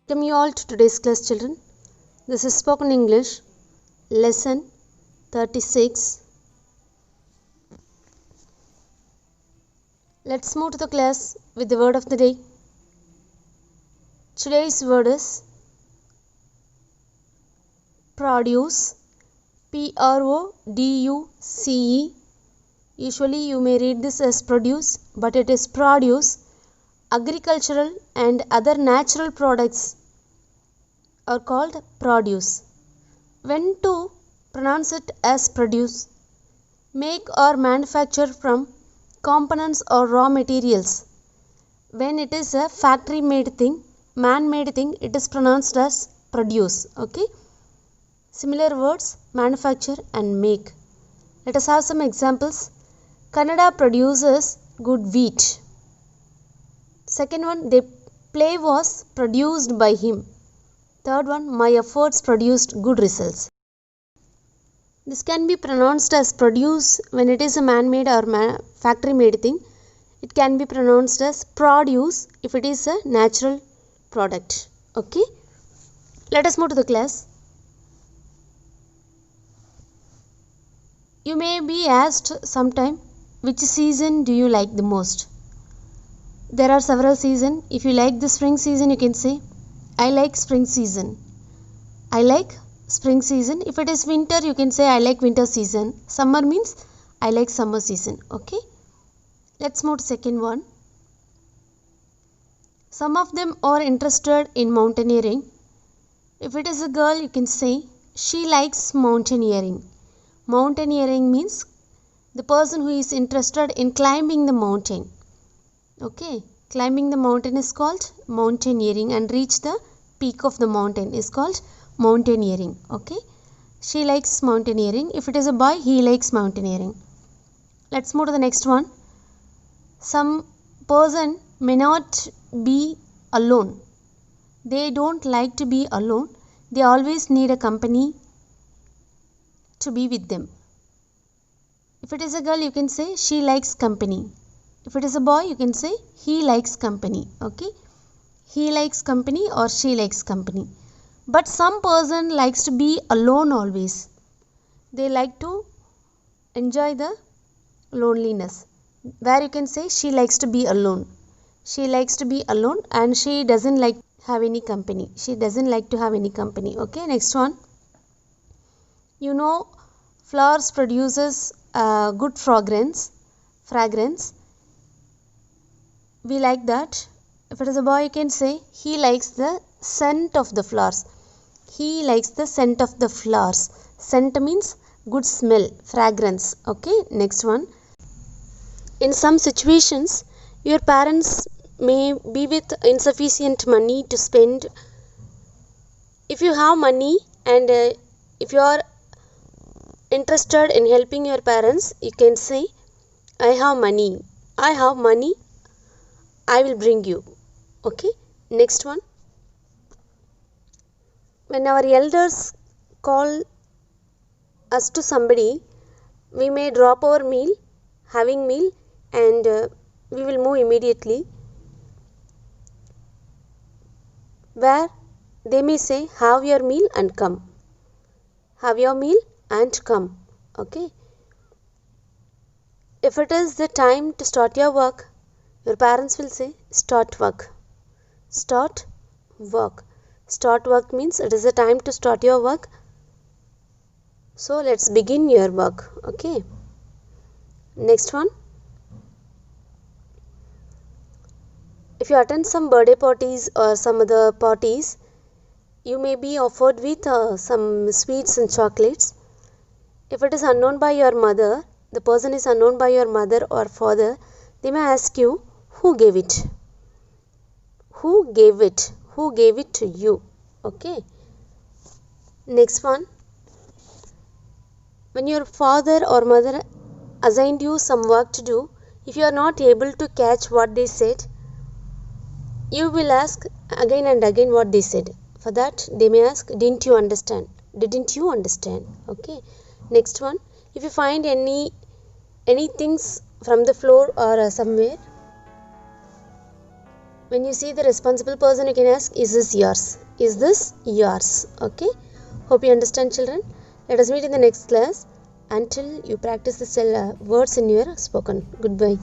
Welcome you all to today's class, children. This is Spoken English, lesson 36. Let's move to the class with the word of the day. Today's word is produce. P-R-O-D-U-C-E. Usually you may read this as produce, but it is produce. Agricultural and other natural products are called produce. When to pronounce it as produce? Make or manufacture from components or raw materials. When it is a factory made thing, man made thing, it is pronounced as produce. Okay. Similar words, manufacture and make. Let us have some examples. Kannada produces good wheat. Second one, the play was produced by him. Third one, my efforts produced good results. This can be pronounced as produce when it is a man-made or factory-made thing. It can be pronounced as produce if it is a natural product. Okay. Let us move to the class. You may be asked sometime, which season do you like the most? There are several seasons. If you like the spring season, you can say, I like spring season. I like spring season. If it is winter, you can say, I like winter season. Summer means, I like summer season. Okay. Let's move to second one. Some of them are interested in mountaineering. If it is a girl, you can say, she likes mountaineering. Mountaineering means the person who is interested in climbing the mountain. Okay, climbing the mountain is called mountaineering, and reach the peak of the mountain is called mountaineering. Okay, she likes mountaineering. If it is a boy, he likes mountaineering. Let's move to the next one. Some person may not be alone. They don't like to be alone. They always need a company to be with them. If it is a girl, you can say she likes company. If it is a boy, you can say he likes company. Okay, he likes company or she likes company. But some person likes to be alone always. They like to enjoy the loneliness, where you can say she likes to be alone. She likes to be alone and she doesn't like have any company. She doesn't like to have any company. Okay, next one. You know, flowers produces good fragrance. We like that. If it is a boy, you can say he likes the scent of the flowers. He likes the scent of the flowers. Scent means good smell, fragrance. Okay, next one. In some situations, your parents may be with insufficient money to spend. If you have money and if you are interested in helping your parents, you can say, I have money. I have money. I will bring you. Okay. Next one. When our elders call us to somebody, we may drop our meal, having meal, and we will move immediately. Where they may say, have your meal and come. Have your meal and come. Okay. If it is the time to start your work, your parents will say, start work. Start work. Start work means it is the time to start your work. So let's begin your work. Okay. Next one. If you attend some birthday parties or some other parties, you may be offered with some sweets and chocolates. If it is unknown by your mother, the person is unknown by your mother or father, they may ask you, who gave it? Who gave it? Who gave it to you? Okay. Next one. When your father or mother assigned you some work to do, if you are not able to catch what they said, you will ask again and again what they said. For that, they may ask, didn't you understand? Didn't you understand? Okay. Next one. If you find any things from the floor or somewhere, When you see the responsible person, you can ask, is this yours? Is this yours? Okay. Hope you understand, children. Let us meet in the next class. Until you practice the words in your spoken. Goodbye.